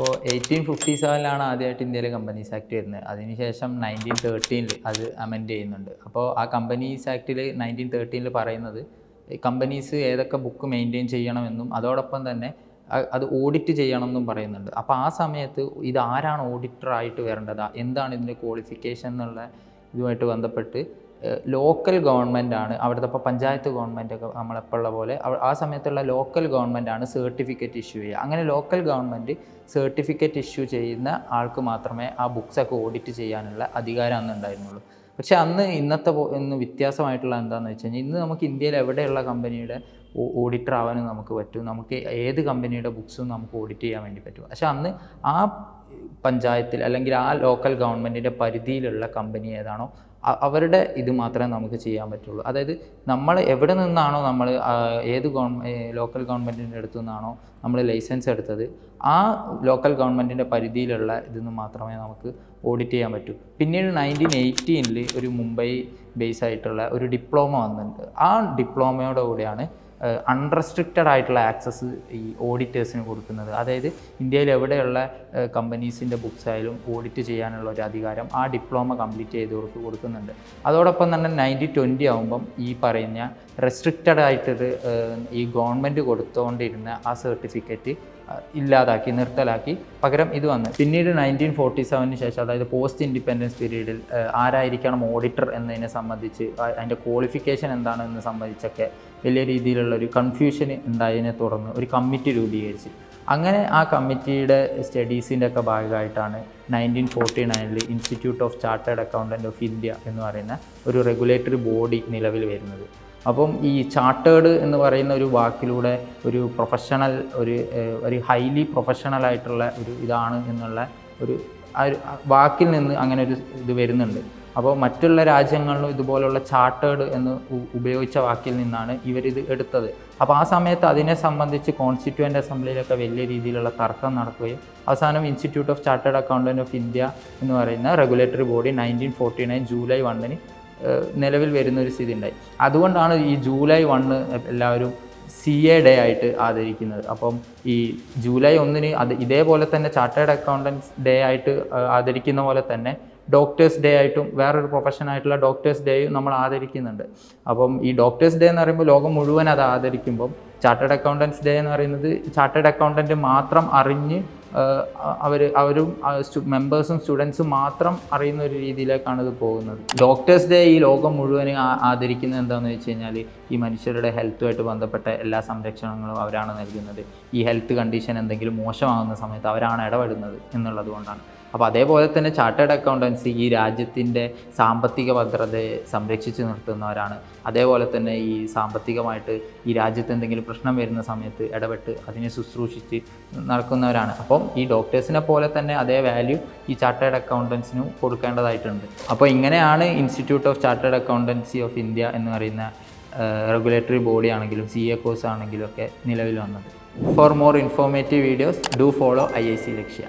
അപ്പോൾ 1857 ആദ്യമായിട്ട് ഇന്ത്യയിൽ കമ്പനീസ് ആക്ട് വരുന്നത്. അതിനുശേഷം 1913 അത് അമെൻഡ് ചെയ്യുന്നുണ്ട്. അപ്പോൾ ആ കമ്പനീസ് ആക്ടിൽ 1913 പറയുന്നത് കമ്പനീസ് ഏതൊക്കെ ബുക്ക് മെയിൻറ്റെയിൻ ചെയ്യണമെന്നും അതോടൊപ്പം തന്നെ അത് ഓഡിറ്റ് ചെയ്യണമെന്നും പറയുന്നുണ്ട്. അപ്പോൾ ആ സമയത്ത് ഇത് ആരാണ് ഓഡിറ്ററായിട്ട് വരേണ്ടത്, എന്താണ് ഇതിൻ്റെ ക്വാളിഫിക്കേഷൻ എന്നുള്ള ഇതുമായിട്ട് ബന്ധപ്പെട്ട് ലോക്കൽ ഗവൺമെൻറ്റാണ് അവിടുത്തെ. ഇപ്പോൾ പഞ്ചായത്ത് ഗവൺമെൻറ്റൊക്കെ നമ്മളെപ്പോഴുള്ള പോലെ ആ സമയത്തുള്ള ലോക്കൽ ഗവൺമെൻറ്റാണ് സർട്ടിഫിക്കറ്റ് ഇഷ്യൂ ചെയ്യുക. അങ്ങനെ ലോക്കൽ ഗവൺമെൻറ് സർട്ടിഫിക്കറ്റ് ഇഷ്യൂ ചെയ്യുന്ന ആൾക്ക് മാത്രമേ ആ ബുക്സൊക്കെ ഓഡിറ്റ് ചെയ്യാനുള്ള അധികാരം അന്ന് ഉണ്ടായിരുന്നുള്ളൂ. പക്ഷേ അന്ന് ഇന്നത്തെ ഇന്ന് വ്യത്യാസമായിട്ടുള്ള എന്താണെന്ന് വെച്ച് കഴിഞ്ഞാൽ ഇന്ന് നമുക്ക് ഇന്ത്യയിൽ എവിടെയുള്ള കമ്പനിയുടെ ഓഡിറ്റർ ആവാനും നമുക്ക് പറ്റും. നമുക്ക് ഏത് കമ്പനിയുടെ ബുക്സും നമുക്ക് ഓഡിറ്റ് ചെയ്യാൻ വേണ്ടി പറ്റും. പക്ഷെ അന്ന് ആ പഞ്ചായത്തിൽ അല്ലെങ്കിൽ ആ ലോക്കൽ ഗവൺമെൻറ്റിൻ്റെ പരിധിയിലുള്ള കമ്പനി ഏതാണോ അവരുടെ ഇത് മാത്രമേ നമുക്ക് ചെയ്യാൻ പറ്റുള്ളൂ. അതായത് നമ്മൾ എവിടെ നിന്നാണോ നമ്മൾ ഏത് ലോക്കൽ ഗവൺമെൻറ്റിൻ്റെ അടുത്തു നിന്നാണോ നമ്മൾ ലൈസൻസ് എടുത്തത് ആ ലോക്കൽ ഗവൺമെൻറ്റിൻ്റെ പരിധിയിലുള്ള ഇതിന്ന് മാത്രമേ നമുക്ക് ഓഡിറ്റ് ചെയ്യാൻ പറ്റൂ. പിന്നീട് 1918 ഒരു മുംബൈ ബേസ് ആയിട്ടുള്ള ഒരു ഡിപ്ലോമ വന്നിട്ടുണ്ട്. ആ ഡിപ്ലോമയോടെ കൂടിയാണ് അൺറെസ്ട്രിക്റ്റഡ് ആയിട്ടുള്ള ആക്സസ് ഈ ഓഡിറ്റേഴ്സിന് കൊടുക്കുന്നത്. അതായത് ഇന്ത്യയിൽ എവിടെയുള്ള കമ്പനീസിൻ്റെ ബുക്സ് ആയാലും ഓഡിറ്റ് ചെയ്യാനുള്ള ഒരു അധികാരം ആ ഡിപ്ലോമ കംപ്ലീറ്റ് ചെയ്തവർക്ക് കൊടുക്കുന്നുണ്ട്. അതോടൊപ്പം തന്നെ 1920 ആകുമ്പം ഈ പറയുന്ന റെസ്ട്രിക്റ്റഡ് ആയിട്ടൊരു ഈ ഗവൺമെൻറ് കൊടുത്തുകൊണ്ടിരുന്ന ആ സർട്ടിഫിക്കറ്റ് ഇല്ലാതാക്കി നിർത്തലാക്കി പകരം ഇത് വന്നു. പിന്നീട് 1947 ശേഷം, അതായത് പോസ്റ്റ് ഇൻഡിപെൻഡൻസ് പീരീഡിൽ ആരായിരിക്കണം ഓഡിറ്റർ എന്നതിനെ സംബന്ധിച്ച് അതിൻ്റെ ക്വാളിഫിക്കേഷൻ എന്താണെന്ന് സംബന്ധിച്ചൊക്കെ വലിയ രീതിയിലുള്ള ഒരു കൺഫ്യൂഷൻ ഉണ്ടായതിനെ തുടർന്ന് ഒരു കമ്മിറ്റി രൂപീകരിച്ച് അങ്ങനെ ആ കമ്മിറ്റിയുടെ സ്റ്റഡീസിൻ്റെ ഒക്കെ ഭാഗമായിട്ടാണ് 1949 institute of chartered accountant of India എന്ന് പറയുന്ന ഒരു റെഗുലേറ്ററി ബോഡി നിലവിൽ വരുന്നത്. അപ്പം ഈ ചാർട്ടേഡ് എന്ന് പറയുന്ന ഒരു വാക്കിലൂടെ ഒരു പ്രൊഫഷണൽ ഒരു ഹൈലി പ്രൊഫഷണൽ ആയിട്ടുള്ള ഒരു ഇതാണ് എന്നുള്ള ഒരു വാക്കിൽ നിന്ന് അങ്ങനെ ഒരു ഇത് വരുന്നുണ്ട്. അപ്പോൾ മറ്റുള്ള രാജ്യങ്ങളിലും ഇതുപോലുള്ള ചാർട്ടേഡ് എന്ന് ഉപയോഗിച്ച വാക്കിൽ നിന്നാണ് ഇവരിത് എടുത്തത്. അപ്പോൾ ആ സമയത്ത് അതിനെ സംബന്ധിച്ച് കോൺസ്റ്റിറ്റ്യൂവൻ്റ് അസംബ്ലിയിലൊക്കെ വലിയ രീതിയിലുള്ള തർക്കം നടക്കുകയും അവസാനം institute of chartered accountant of India എന്ന് പറയുന്ന റെഗുലേറ്ററി ബോഡി 1949 ജൂലൈ 1 നിലവിൽ വരുന്നൊരു സ്ഥിതി ഉണ്ടായി. അതുകൊണ്ടാണ് ഈ ജൂലൈ 1 എല്ലാവരും CA ഡേ ആയിട്ട് ആദരിക്കുന്നത്. അപ്പം ഈ ജൂലൈ 1 അത് ഇതേപോലെ തന്നെ ചാർട്ടേഡ് അക്കൗണ്ടൻസ് ഡേ ആയിട്ട് ആദരിക്കുന്ന പോലെ തന്നെ ഡോക്ടേഴ്സ് ഡേ ആയിട്ടും വേറൊരു പ്രൊഫഷനായിട്ടുള്ള ഡോക്ടേഴ്സ് ഡേയും നമ്മൾ ആദരിക്കുന്നുണ്ട്. അപ്പം ഈ ഡോക്ടേഴ്സ് ഡേ എന്ന് പറയുമ്പോൾ ലോകം മുഴുവൻ അത് ആദരിക്കുമ്പം ചാർട്ടേഡ് അക്കൗണ്ടൻസ് ഡേ എന്ന് പറയുന്നത് ചാർട്ടേഡ് അക്കൗണ്ടൻറ്റ് മാത്രം അറിഞ്ഞ് അവരും മെമ്പേഴ്സും സ്റ്റുഡൻസും മാത്രം അറിയുന്ന ഒരു രീതിയിലേക്കാണ് ഇത് പോകുന്നത്. ഡോക്ടേഴ്സ് ഡേ ഈ ലോകം മുഴുവൻ ആദരിക്കുന്നത് എന്താണെന്ന് വെച്ച് കഴിഞ്ഞാൽ ഈ മനുഷ്യരുടെ ഹെൽത്തുമായിട്ട് ബന്ധപ്പെട്ട എല്ലാ സംരക്ഷണങ്ങളും അവരാണ് നൽകുന്നത്. ഈ ഹെൽത്ത് കണ്ടീഷൻ എന്തെങ്കിലും മോശമാകുന്ന സമയത്ത് അവരാണ് ഇടപെടുന്നത് എന്നുള്ളത് കൊണ്ടാണ്. അപ്പോൾ അതേപോലെ തന്നെ ചാർട്ടേഡ് അക്കൗണ്ടൻസി ഈ രാജ്യത്തിൻ്റെ സാമ്പത്തിക ഭദ്രതയെ സംരക്ഷിച്ച് നിർത്തുന്നവരാണ്. അതേപോലെ തന്നെ ഈ സാമ്പത്തികമായിട്ട് ഈ രാജ്യത്ത് എന്തെങ്കിലും പ്രശ്നം വരുന്ന സമയത്ത് ഇടപെട്ട് അതിനെ ശുശ്രൂഷിച്ച് നടക്കുന്നവരാണ്. അപ്പം ഈ ഡോക്ടേഴ്സിനെ പോലെ തന്നെ അതേ വാല്യൂ ഈ ചാർട്ടേഡ് അക്കൗണ്ടൻസിനും കൊടുക്കേണ്ടതായിട്ടുണ്ട്. അപ്പോൾ ഇങ്ങനെയാണ് institute of chartered accountancy of India എന്ന് പറയുന്ന റെഗുലേറ്ററി ബോഡി ആണെങ്കിലും CA കോഴ്സ് ആണെങ്കിലും ഒക്കെ നിലവിൽ വന്നത്. For more informative videos do follow IIC Lakshya.